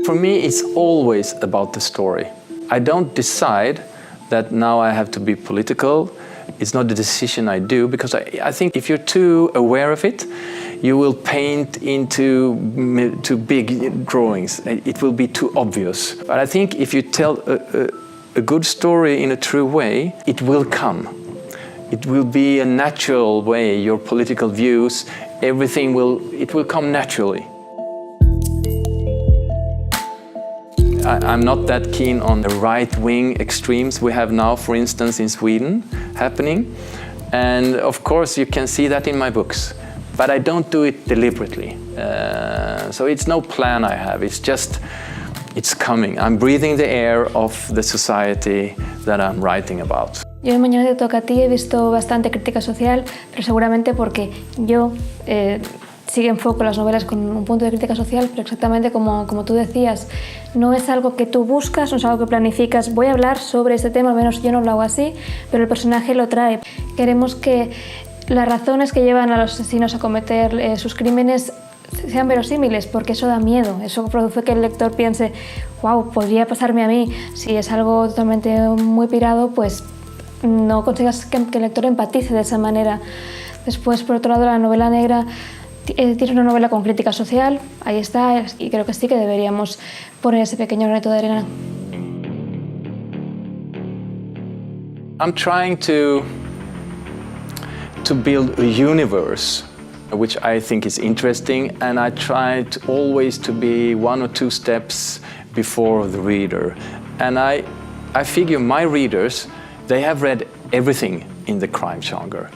For me, it's always about the story. I don't decide that now I have to be political. It's not a decision I do, because I think if you're too aware of it, you will paint into big drawings. It will be too obvious. But I think if you tell a good story in a true way, it will come. It will be a natural way, your political views, everything will come naturally. I'm not that keen on the right-wing extremes we have now, for instance, in Sweden, happening. And of course, you can see that in my books. But I don't do it deliberately. So it's no plan I have, it's coming. I'm breathing the air of the society that I'm writing about. Yo en Mañana te toca a ti he visto bastante crítica social, pero seguramente porque yo sí enfoco las novelas con un punto de crítica social, pero exactamente como tú decías, no es algo que tú buscas, no es algo que planificas, voy a hablar sobre este tema, al menos yo no lo hago así, pero el personaje lo trae. Queremos que las razones que llevan a los asesinos a cometer sus crímenes sean verosímiles, porque eso da miedo, eso produce que el lector piense, wow, podría pasarme a mí. Si es algo totalmente muy pirado, pues no consigas que el lector empatice de esa manera. Después, por otro lado, la novela negra tiene una novela con crítica social, ahí está, y creo que sí que deberíamos poner ese pequeño granito de arena. I'm trying to build a universe which I think is interesting, and I try to always to be 1 or 2 steps before the reader. And I figure my readers, they have read everything in the crime genre.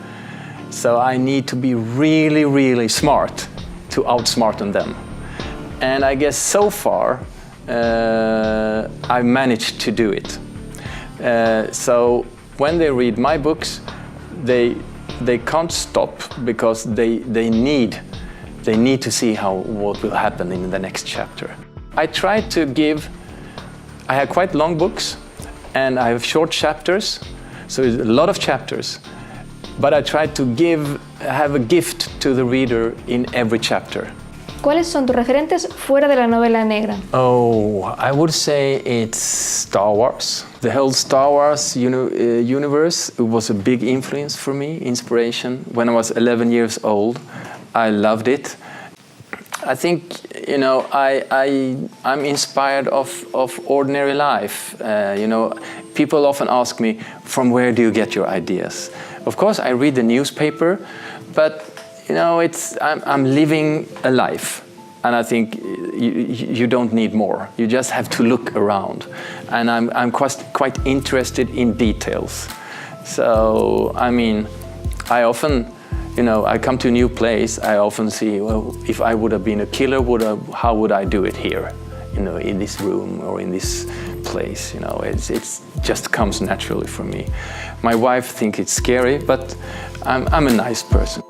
So I need to be really, really smart to outsmart them. And I guess so far I've managed to do it. So when they read my books, they can't stop, because they need to see what will happen in the next chapter. I try to give. I have quite long books, and I have short chapters, so it's a lot of chapters. But I try to have a gift to the reader in every chapter. ¿Cuáles son tus referentes fuera de la novela negra? Oh, I would say it's Star Wars. The whole Star Wars universe was a big influence for me, inspiration. When I was 11 years old, I loved it. I think, I'm inspired of ordinary life. People often ask me, from where do you get your ideas? Of course, I read the newspaper, but I'm living a life, and I think you don't need more. You just have to look around, and I'm quite interested in details. So I often, I come to a new place. I often see, well, if I would have been a killer, how would I do it here? In this room or in this place. It just comes naturally for me. My wife thinks it's scary, but I'm a nice person.